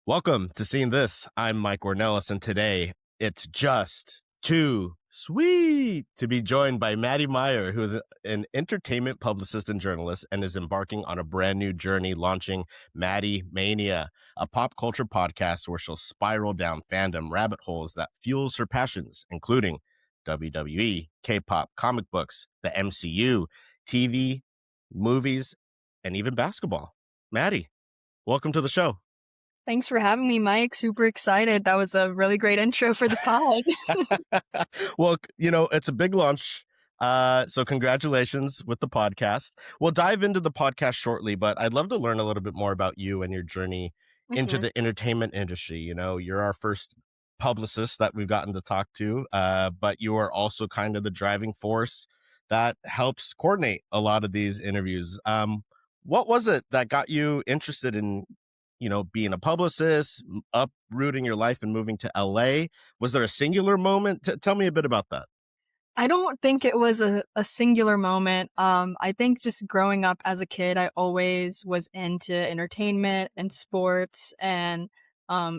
Welcome to Seeing This. I'm Mike Ornelas, and today it's just too sweet to be joined by Maddy Meyer, who is an entertainment publicist and journalist and is embarking on a brand new journey launching Maddy Mania, a pop culture podcast where she'll spiral down fandom rabbit holes that fuels her passions, including WWE, K-pop, comic books, the MCU, TV, movies, and even basketball. Maddy, welcome to the show. Thanks for having me, Mike. Super excited. That was a really great intro for the pod. Well, it's a big launch. So congratulations with the podcast. We'll dive into the podcast shortly, but I'd love to learn a little bit more about you and your journey into the entertainment industry. You're our first publicist that we've gotten to talk to, but you are also kind of the driving force that helps coordinate a lot of these interviews. What was it that got you interested in being a publicist, uprooting your life and moving to LA? Was there a singular moment? Tell me a bit about that. I don't think it was a singular moment. I think just growing up as a kid, I always was into entertainment and sports and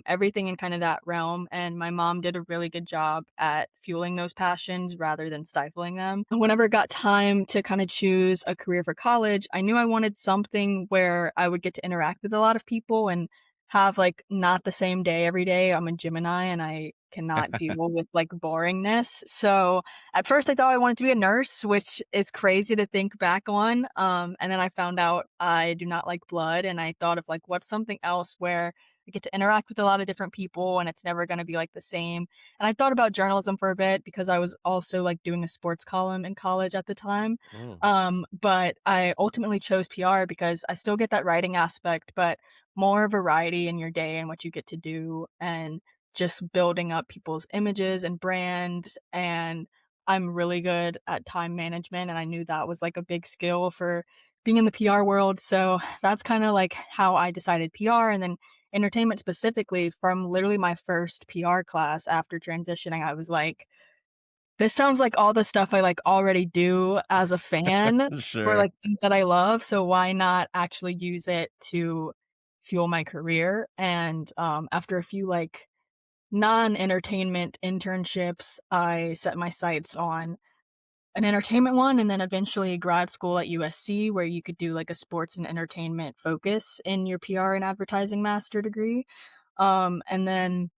everything in kind of that realm. And my mom did a really good job at fueling those passions rather than stifling them. Whenever it got time to kind of choose a career for college, I knew I wanted something where I would get to interact with a lot of people and have like not the same day every day. I'm a Gemini and I cannot deal with like boringness. So at first I thought I wanted to be a nurse, which is crazy to think back on. And then I found out I do not like blood, and I thought of like, what's something else where I get to interact with a lot of different people and it's never going to be like the same. And I thought about journalism for a bit because I was also like doing a sports column in college at the time. But I ultimately chose PR because I still get that writing aspect, but more variety in your day and what you get to do, and just building up people's images and brands. And I'm really good at time management, and I knew that was like a big skill for being in the PR world. So that's kind of like how I decided PR. And then entertainment specifically, from literally my first PR class after transitioning, I was like, this sounds like all the stuff I like already do as a fan for Sure. like things that I love. So why not actually use it to fuel my career? And after a few like non-entertainment internships, I set my sights on an entertainment one, and then eventually grad school at USC, where you could do like a sports and entertainment focus in your PR and advertising master degree. And then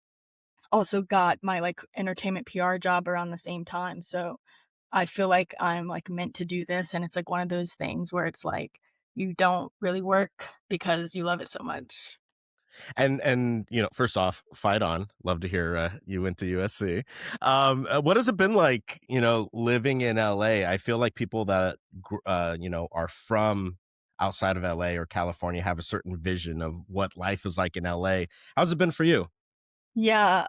also got my like entertainment PR job around the same time. So I feel like I'm like meant to do this, and it's like one of those things where it's like you don't really work because you love it so much. And first off, fight on. Love to hear you went to USC. What has it been like, living in LA? I feel like people that are from outside of LA or California have a certain vision of what life is like in LA. How's it been for you? Yeah,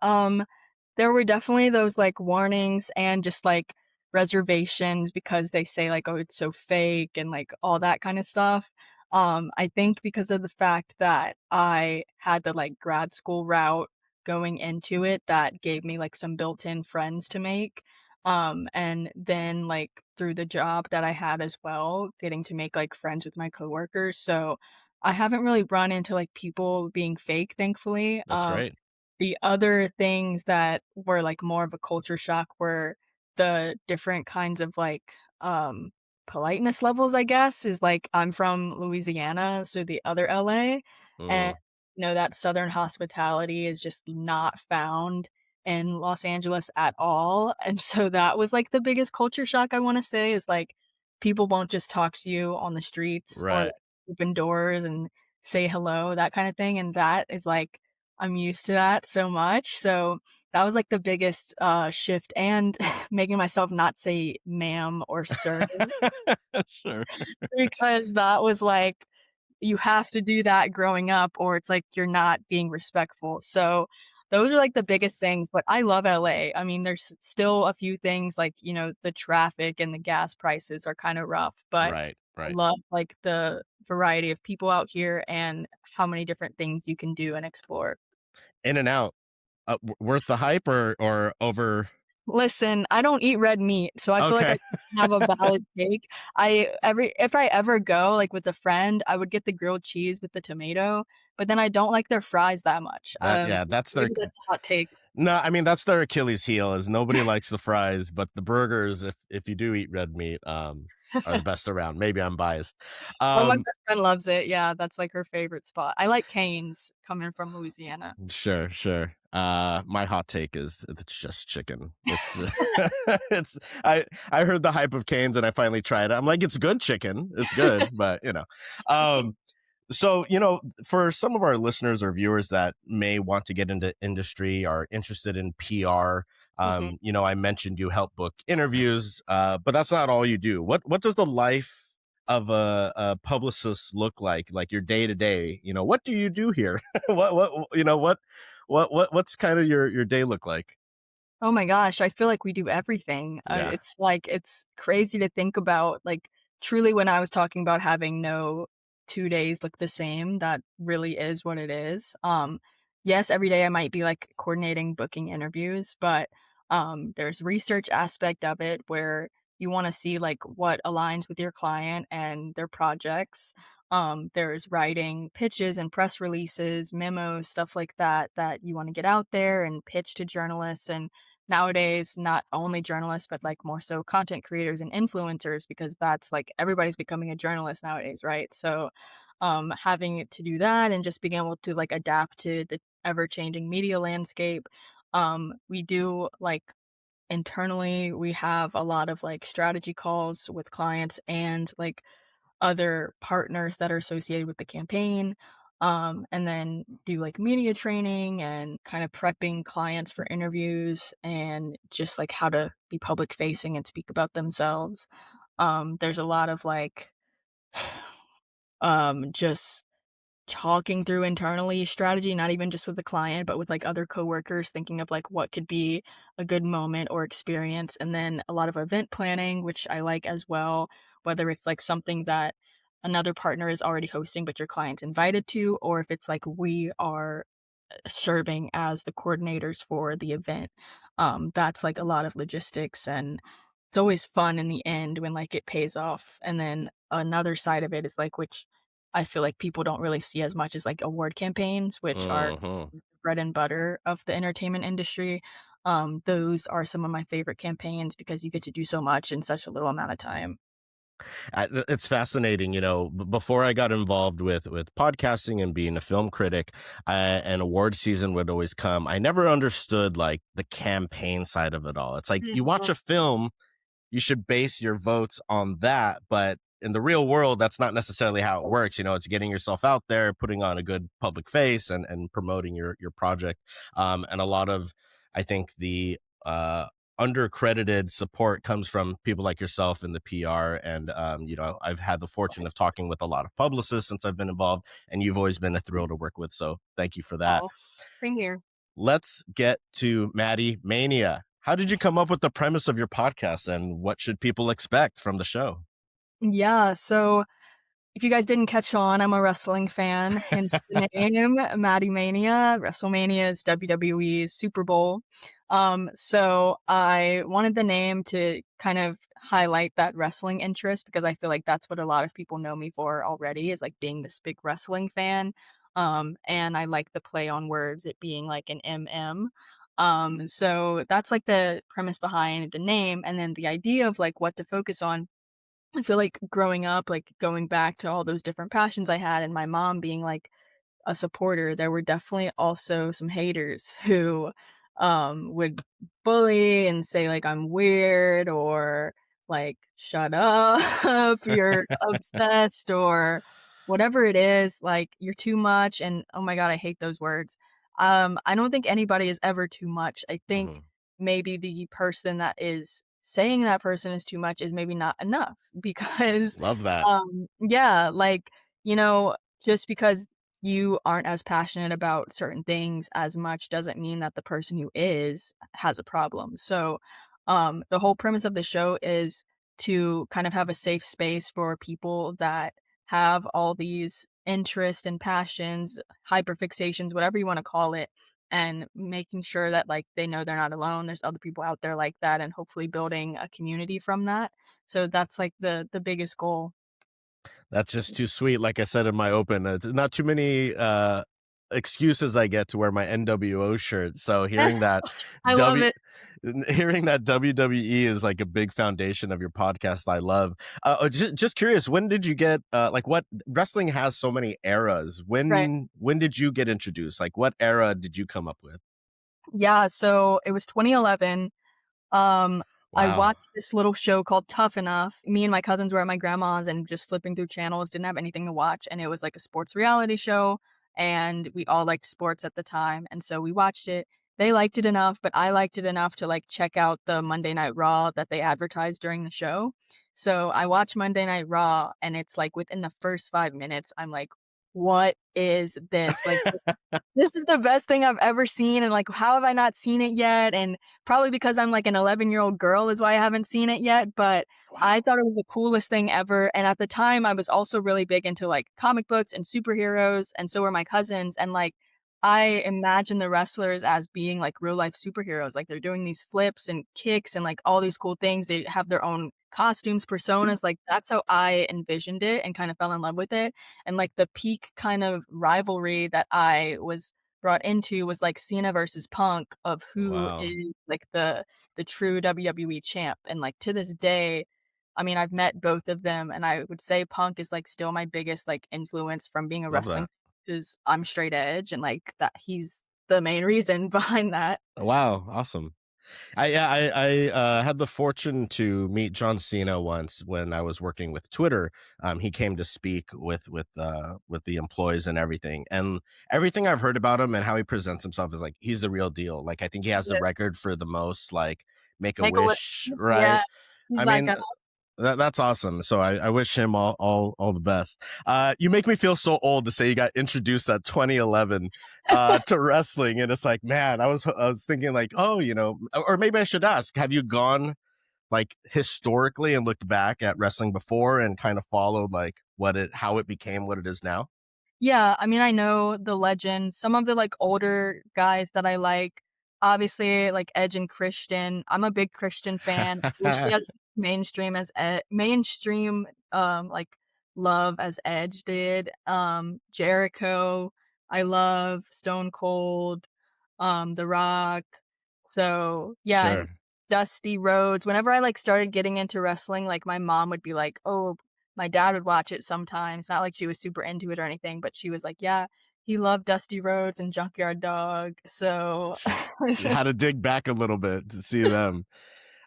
there were definitely those like warnings and just like reservations because they say like, oh, it's so fake and like all that kind of stuff. I think because of the fact that I had the like grad school route going into it, that gave me like some built-in friends to make. And then like through the job that I had as well, getting to make like friends with my coworkers. So I haven't really run into like people being fake, thankfully. That's great. The other things that were, like, more of a culture shock were the different kinds of, like, politeness levels, I guess, is, like, I'm from Louisiana, so the other LA, and, Mm, that Southern hospitality is just not found in Los Angeles at all, and so that was, like, the biggest culture shock, I wanna say, is, like, people won't just talk to you on the streets or, right. like, open doors and say hello, that kinda thing, and that is, like, I'm used to that so much, so that was, like, the biggest, shift, and making myself not say ma'am or sir, Sure. because that was, like, you have to do that growing up or it's like you're not being respectful, so those are, like, the biggest things, but I love LA. I mean, there's still a few things like, the traffic and the gas prices are kinda rough, but Right, I right. love, like, the variety of people out here and how many different things you can do and explore. In and out. Worth the hype or over? Listen, I don't eat red meat, so I feel like Okay. I have a valid take. If I ever go, like, with a friend, I would get the grilled cheese with the tomato, but then I don't like their fries that much. Yeah, that's their Maybe that's a hot take. no, I mean that's their Achilles heel is nobody likes the fries, but the burgers, if you do eat red meat, are the best around. Maybe I'm biased. Oh, my Um, best friend loves it. Yeah, that's like her favorite spot. I like Cane's coming from Louisiana. sure, sure. My hot take is it's just chicken. It's it's I heard the hype of Cane's and I finally tried it. I'm like, it's good chicken. It's good, but Um, so, for some of our listeners or viewers that may want to get into industry, are interested in PR, Mhm. I mentioned you help book interviews, but that's not all you do. What does the life of a publicist look like? Like your day to day? What do you do here? What's kind of your day look like? Oh my gosh, I feel like we do everything. Yeah. It's like it's crazy to think about, like, truly when I was talking about having no 2 days look the same, that really is what it is. Yes, every day I might be, like, coordinating booking interviews, but, there's research aspect of it where you wanna see, like, what aligns with your client and their projects. There's writing pitches and press releases, memos, stuff like that, that you wanna get out there and pitch to journalists and nowadays, not only journalists, but like more so content creators and influencers, because that's like everybody's becoming a journalist nowadays, right? So, having to do that and just being able to like adapt to the ever changing media landscape. We do like internally, we have a lot of like strategy calls with clients and like other partners that are associated with the campaign, and then do like media training and kind of prepping clients for interviews and just like how to be public facing and speak about themselves. There's a lot of like just talking through internally strategy, not even just with the client, but with like other coworkers, thinking of like what could be a good moment or experience. And then a lot of event planning, which I like as well, whether it's like something that another partner is already hosting, but your client's invited to, or if it's like we are serving as the coordinators for the event. That's like a lot of logistics and it's always fun in the end when like it pays off. And then another side of it is like which I feel like people don't really see as much as like award campaigns, which are Hmm. the bread and butter of the entertainment industry. Those are some of my favorite campaigns because you get to do so much in such a little amount of time. It's fascinating, before I got involved with podcasting and being a film critic, and award season would always come. I never understood like the campaign side of it all. It's like you watch Mhm. a film, you should base your votes on that, but in the real world that's not necessarily how it works. It's getting yourself out there, putting on a good public face, and promoting your project. And a lot of, I think, the undercredited support comes from people like yourself in the PR. And I've had the fortune of talking with a lot of publicists since I've been involved, and you've always been a thrill to work with, so thank you for that. Oh, same here. Let's get to Maddy Mania. How did you come up with the premise of your podcast, and what should people expect from the show? Yeah, so if you guys didn't catch on, I'm a wrestling fan, hence the name Maddy Mania. WrestleMania is WWE's Super Bowl. So I wanted the name to kind of highlight that wrestling interest because I feel like that's what a lot of people know me for already is like being this big wrestling fan. And I like the play on words, it being like an MM. So that's like the premise behind the name. And then the idea of like what to focus on. I feel like growing up, like going back to all those different passions I had and my mom being like a supporter, there were definitely also some haters who would bully and say like I'm weird or like shut up, you're obsessed or whatever it is, like you're too much and oh my god, I hate those words. I don't think anybody is ever too much. I think Mhm. maybe the person that is saying that person is too much is maybe not enough because Love that. yeah, like just because you aren't as passionate about certain things as much doesn't mean that the person who is has a problem. So, the whole premise of the show is to kind of have a safe space for people that have all these interests and passions, hyperfixations, whatever you want to call it, and making sure that like they know they're not alone. There's other people out there like that, and hopefully building a community from that. So that's like the biggest goal. That's just too sweet. Like I said in my open, it's not too many excuses I get to wear my NWO shirt. So I love W it. hearing that WWE is like a big foundation of your podcast, I love. Just curious, when did you get like what wrestling has so many eras? Right. When did you get introduced? Like what era did you come up with? Yeah, so it was 2011. Um, I Wow. watched this little show called Tough Enough. Me and my cousins were at my grandma's and just flipping through channels, didn't have anything to watch, and it was like a sports reality show, and we all liked sports at the time, and so we watched it. They liked it enough, but I liked it enough to like check out the Monday Night Raw that they advertised during the show. So I watched Monday Night Raw, and it's like within the first 5 minutes, I'm like, what is this? Like, this is the best thing I've ever seen, and, like, how have I not seen it yet? And probably because I'm, like, an 11-year-old girl is why I haven't seen it yet, but I Wow. thought it was the coolest thing ever, and at the time, I was also really big into, like, comic books and superheroes, and so were my cousins, and, like, I imagine the wrestlers as being, like, real life superheroes, like, they're doing these flips and kicks and, like, all these cool things, they have their own costumes, personas, like, that's how I envisioned it and kinda fell in love with it, and, like, the peak kind of rivalry that I was brought into was, like, Cena versus Punk of who Wow. is, like, the true WWE champ, and, like, to this day, I mean, I've met both of them, and I would say Punk is, like, still my biggest, like, influence from being a Love wrestling that. 'cause I'm straight edge, and, like, that he's the main reason behind that. Wow, awesome. I had the fortune to meet John Cena once when I was working with Twitter. He came to speak with the employees and everything. And everything I've heard about him and how he presents himself is like he's the real deal. Like I think he has the Yeah. record for the most like make a Make-A-Wish. wish, Yeah, right? he's I that mean, guy. that's awesome. So I wish him all the best. You make me feel so old to say you got introduced at 2011 to wrestling, and it's like, man, I was thinking like, oh, you know, or maybe I should ask, have you gone like historically and looked back at wrestling before and kind of followed like how it became what it is now? Yeah, I mean, I know the legends. Some of the, like, older guys that I like, obviously, like, Edge and Christian. I'm a big Christian fan. I wish he had mainstream, like, love as Edge did. Jericho, I love Stone Cold, The Rock. So, yeah, and Sure. Dusty Rhodes. Whenever I, like, started getting into wrestling, like, my mom would be like, "Oh," my dad would watch it sometimes, not like she was super into it or anything, but she was like, "Yeah, he loved Dusty Rhodes and Junkyard Dog." So You had to dig back a little bit to see them.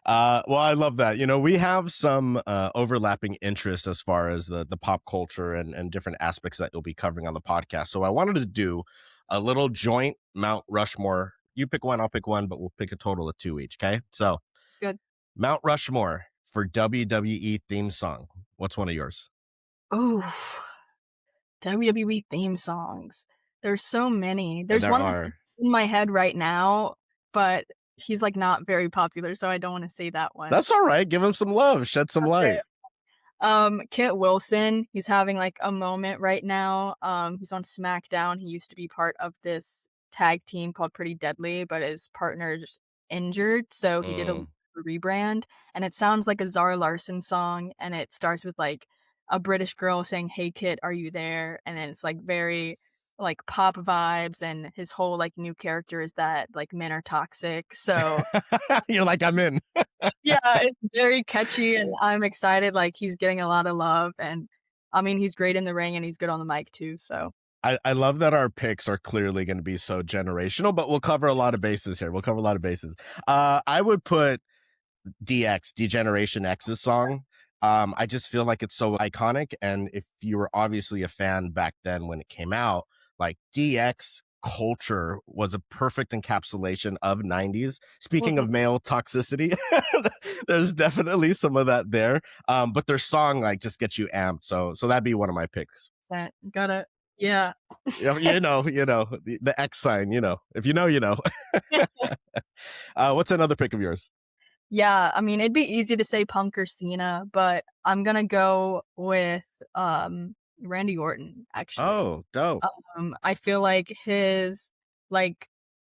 Well, I love that. You know, we have some overlapping interests as far as the pop culture and different aspects that you'll be covering on the podcast. So I wanted to do a little joint Mount Rushmore. You pick one, I'll pick one, but we'll pick a total of two each. Okay. So good. Mount Rushmore for WWE theme song. What's one of yours? Ooh, WWE theme songs. There's so many. And There's there one that's are. in my head right now, but he's, like, not very popular, so I don't wanna say that one. That's all right. Give him some love. Shed some Okay. light. Kit Wilson, he's having, like, a moment right now. He's on SmackDown. He used to be part of this tag team called Pretty Deadly, but his partner's injured, so he did a Mm. rebrand, and it sounds like a Zara Larsson song, and it starts with, like, a British girl saying, "Hey, Kit, are you there?" And then it's, like, very, like, pop vibes, and his whole, like, new character is that, like, men are toxic, so You're like, I'm in. yeah, it's very catchy, and I'm excited, like, he's getting a lot of love, and, I mean, he's great in the ring, and he's good on the mic too, so I love that our picks are clearly going to be so generational, but we'll cover a lot of bases here. We'll cover a lot of bases. I would put DX, Degeneration X's song. I just feel like it's so iconic. And if you were obviously a fan back then when it came out, like DX culture was a perfect encapsulation of 90s. Speaking of mhm, male toxicity, there's definitely some of that there. But their song like just gets you amped. So that'd be one of my picks. that gotta yeah. The X sign, if you know, you know. What's another pick of yours? Yeah, I mean, it'd be easy to say Punk or Cena, but I'm gonna go with, Randy Orton, actually. Oh, dope. I feel like his like,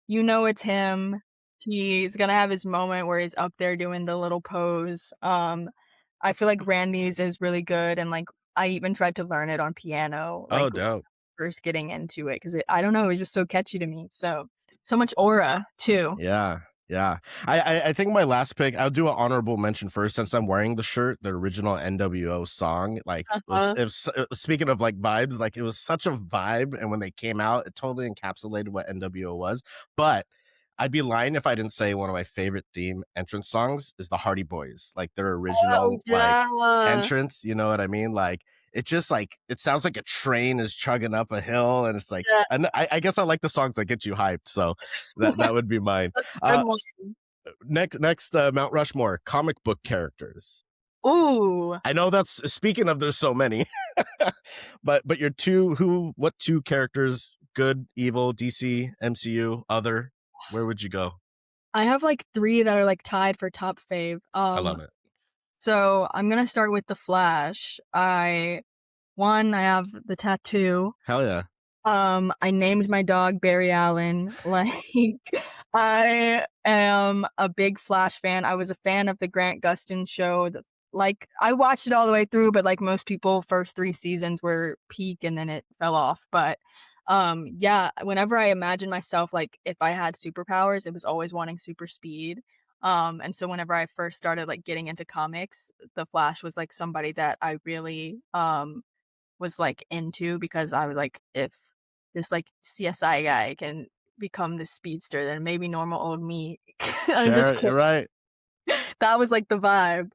it's him. He's gonna have his moment where he's up there doing the little pose. I feel like Randy's is really good and, like, I even tried to learn it on piano, Oh, like, dope. first getting into it 'cause I don't know, it was just so catchy to me, so much aura too. Yeah, yeah. I think my last pick, I'll do an honorable mention first since I'm wearing the shirt. The original NWO song, like, was Uh-huh. speaking of, like, vibes, like, it was such a vibe, and when they came out, it totally encapsulated what NWO was, but I'd be lying if I didn't say one of my favorite theme entrance songs is the Hardy Boys, like, their Oh, original, like, yeah. entrance, you know what I mean? Like, it just, like it sounds like a train is chugging up a hill, and it's like Yeah. and I guess I like the songs that get you hyped, so that would be mine. That's a good Uh, one. next, Mount Rushmore, comic book characters. Ooh. I know that's speaking of there's so many, but your what two characters, good, evil, DC, MCU, other, where would you go? I have, like, 3 that are, like, tied for top fave. I love it. So I'm gonna start with The Flash. I have the tattoo. Hell yeah. I named my dog Barry Allen. Like, I am a big Flash fan. I was a fan of the Grant Gustin show. I watched it all the way through, but like most people, first 3 seasons were peak and then it fell off. But yeah, whenever I imagine myself, like, if I had superpowers, it was always wanting super speed. And so whenever I first started like getting into comics, the Flash was like somebody that I really was, like, into because I was like, "If this, like, CSI guy can become this speedster, then maybe normal old me." I'm just Sure, kidding. you're right. That was, like, the vibe.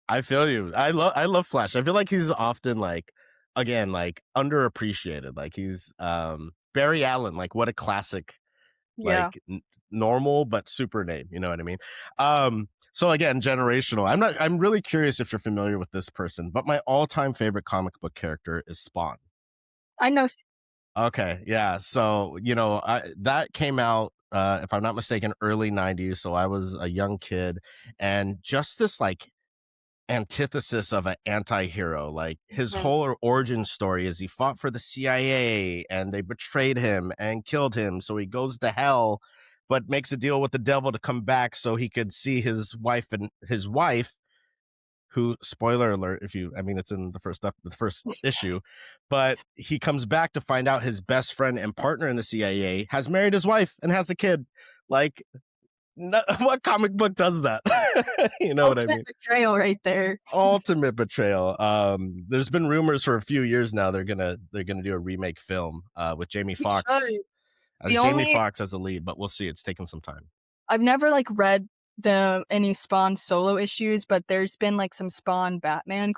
I feel you. I love Flash. I feel like he's often like again, like underappreciated. Like he's Barry Allen, like what a classic Yeah. like normal but super name, you know what I mean? So again, generational. I'm really curious if you're familiar with this person, but my all-time favorite comic book character is Spawn. I know Okay, yeah. So, that came out if I'm not mistaken early 90s, so I was a young kid and just this like antithesis of an anti-hero. Like his Mhm. whole origin story is he fought for the CIA and they betrayed him and killed him. So he goes to hell, but makes a deal with the devil to come back so he could see his wife, who, spoiler alert, I mean, it's in the first issue, but he comes back to find out his best friend and partner in the CIA has married his wife and has a kid. Like, no, what comic book does that? You know what I Ultimate mean? betrayal right there. Ultimate betrayal. There's been rumors for a few years now they're gonna do a remake film with Jamie We should. Foxx The only as the lead, but we'll see. It's taking some time. I've never, like, read any Spawn solo issues, but there's been, like, some Spawn Batman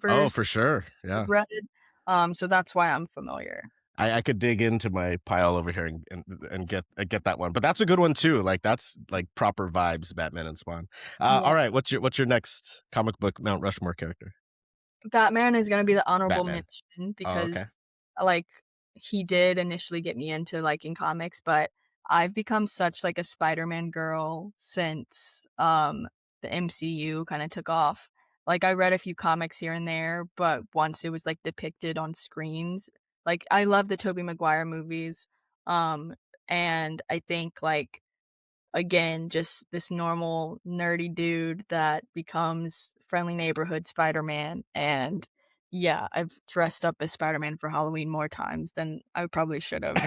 Oh, for crossovers sure. I've Yeah. read, so that's why I'm familiar. I could dig into my pile over here and get that one, but that's a good one too. Like that's like proper vibes, Batman and Spawn. Yeah. All right, what's your next comic book Mount Rushmore character? Batman is gonna be the honorable Batman. mention Oh, okay. because, like, he did initially get me into liking comics, but I've become such, like, a Spider-Man girl since, the MCU kinda took off. Like, I read a few comics here and there, but once it was, like, depicted on screens, like, I love the Tobey Maguire movies, um, and I think, like, again, just this normal nerdy dude that becomes friendly neighborhood Spider-Man, and yeah, I've dressed up as Spider-Man for Halloween more times than I probably should've.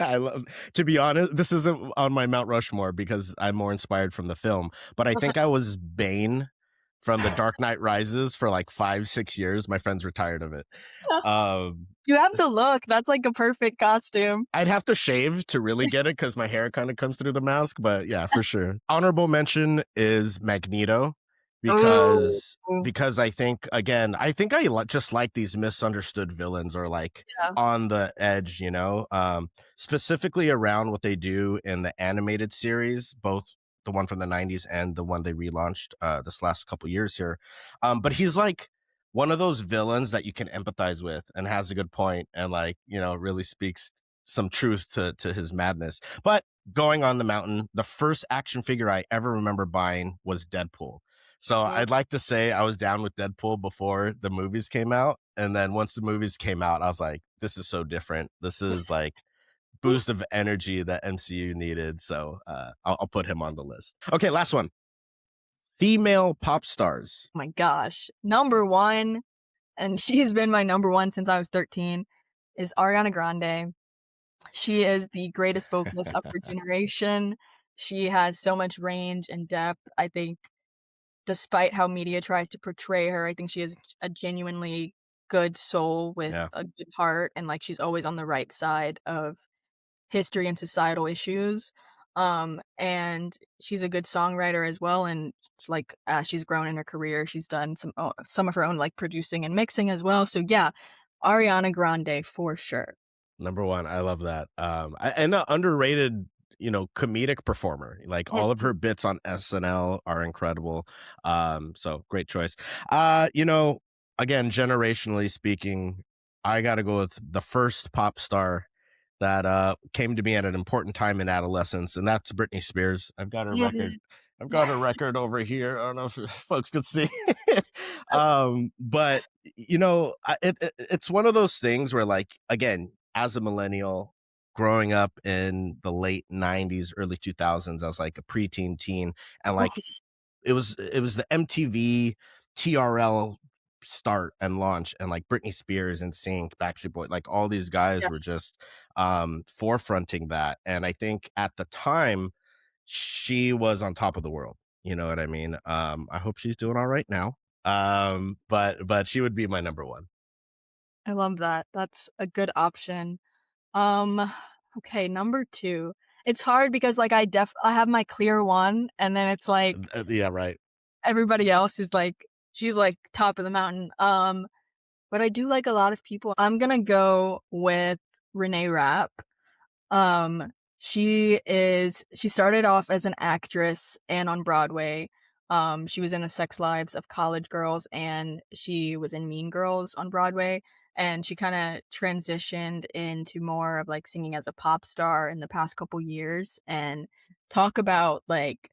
I love to be honest, this isn't on my Mount Rushmore because I'm more inspired from the film, but I Okay. think I was Bane from The Dark Knight Rises for like 5, 6 years. My friends were tired of it. Um, You have the look, that's like a perfect costume. I'd have to shave to really get it because my hair kind of comes through the mask, but yeah, for sure. Honorable mention is Magneto Ooh. because I think again, just like these misunderstood villains or like Yeah. on the edge, specifically around what they do in the animated series, both the one from the 90s and the one they relaunched this last couple years here. But he's like one of those villains that you can empathize with and has a good point and like, really speaks some truth to his madness. But going on the mountain, the first action figure I ever remember buying was Deadpool. So Mm. I'd like to say I was down with Deadpool before the movies came out. And then once the movies came out, I was like, this is so different. This is like boost of energy that MCU needed. So I'll put him on the list. Okay, last one. Female pop stars. My gosh. Number 1 and she's been my number 1 since I was 13, is Ariana Grande. She is the greatest vocalist of her generation. She has so much range and depth. I think despite how media tries to portray her, I think she is a genuinely good soul with Yeah. a good heart, and, like, she's always on the right side of history and societal issues. And she's a good songwriter as well, and, like, as she's grown in her career, she's done some of her own, like, producing and mixing as well, so yeah, Ariana Grande for sure. Number 1, I love that. And a underrated, comedic performer. Like, all of Mhm. her bits on SNL are incredible. So great choice. Again, generationally speaking, I gotta go with the first pop star that, came to me at an important time in adolescence, and that's Britney Spears. I've got her record. Mhm. I've got her record over here. I don't know if folks could see. But it's one of those things where, like, again, as a millennial growing up in the late 90s, early 2000s, I was like a preteen teen, and like it was the MTV TRL start and launch, and like Britney Spears and Sync, Backstreet Boy, like all these guys Yeah, were just forefronting that. And I think at the time she was on top of the world. You know what I mean? I hope she's doing all right now. But she would be my number one. I love that. That's a good option. Um, okay, number 2. It's hard because, like, I have my clear one, and then it's like Yeah, right. everybody else is like she's, like, top of the mountain. But I do like a lot of people. I'm gonna go with Renee Rapp. Um, she started off as an actress and on Broadway. She was in The Sex Lives of College Girls, and she was in Mean Girls on Broadway, and she kinda transitioned into more of, like, singing as a pop star in the past couple years, and talk about, like,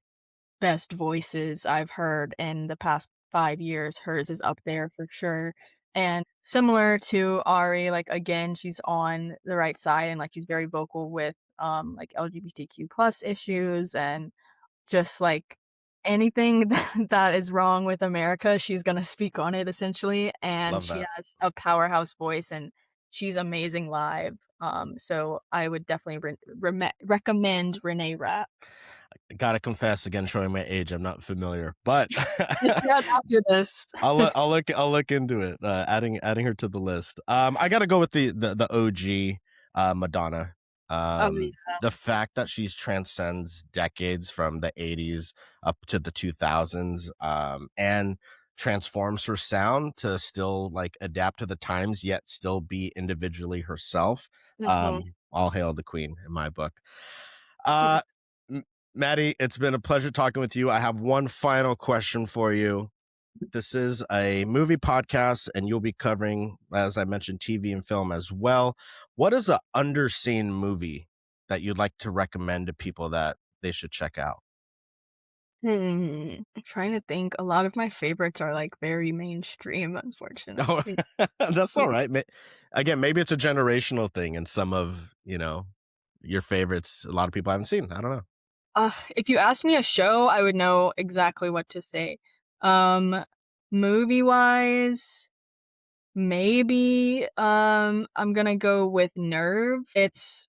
best voices I've heard in the past 5 years. Hers is up there for sure. And similar to Ari, like, again, she's on the right side and, like, she's very vocal with, like, LGBTQ plus issues and just, like, anything that is wrong with America, she's gonna speak on it essentially, and Love she that. has a powerhouse voice, and she's amazing live. So I would definitely recommend Renee Rapp. Gotta confess again, showing my age, I'm not familiar, but Just add after this. I'll look into it. Adding her to the list. I gotta go with the OG Madonna. Oh, yeah. The fact that she's transcends decades from the 80s up to the 2000s, and transforms her sound to still like adapt to the times, yet still be individually herself. Mhm. All hail the queen in my book. She's Uh, Maddie, it's been a pleasure talking with you. I have one final question for you. This is a movie podcast, and you'll be covering, as I mentioned, TV and film as well. What is a underseen movie that you'd like to recommend to people that they should check out? I'm trying to think. A lot of my favorites are, like, very mainstream, Oh, unfortunately. that's all right. Again, maybe it's a generational thing, and some of your favorites, a lot of people haven't seen. I don't know. If you asked me a show, I would know exactly what to say. Um, movie-wise, maybe, I'm gonna go with Nerve. It's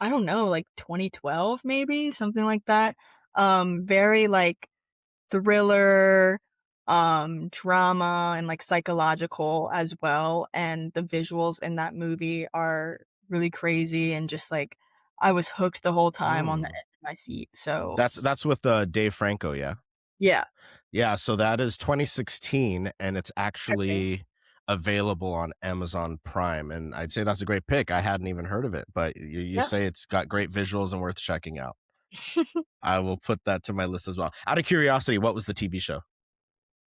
I don't know, like, 2012 maybe, something like that. Very, like, thriller, drama, and, like, psychological as well, and the visuals in that movie are really crazy and just, like, I was hooked the whole time on the Mm. edge of my seat, so That's with Dave Franco, yeah. yeah. Yeah, so that is 2016, and it's Okay. actually available on Amazon Prime, and I'd say that's a great pick. I hadn't even heard of it, but you Yeah. say it's got great visuals and worth checking out. I will put that to my list as well. Out of curiosity, what was the TV show?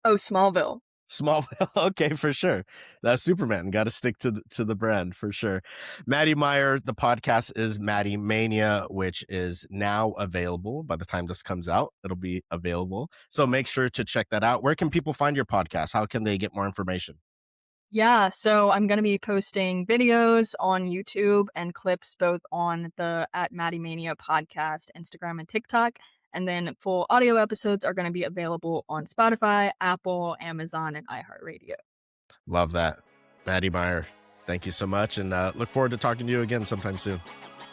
Oh, Smallville. Smallville. Okay, for sure. That's Superman. Got to stick to the brand for sure. Maddy Meyer. The podcast is Maddy Mania, which is now available. By the time this comes out, it'll be available. So make sure to check that out. Where can people find your podcast? How can they get more information? Yeah, so I'm gonna be posting videos on YouTube and clips both on the at Maddy Mania podcast, Instagram, and TikTok. And then full audio episodes are gonna be available on Spotify, Apple, Amazon, and iHeartRadio. Love that. Maddy Meyer, thank you so much, and look forward to talking to you again sometime soon.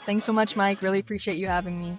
Thanks so much, Mike. Really appreciate you having me.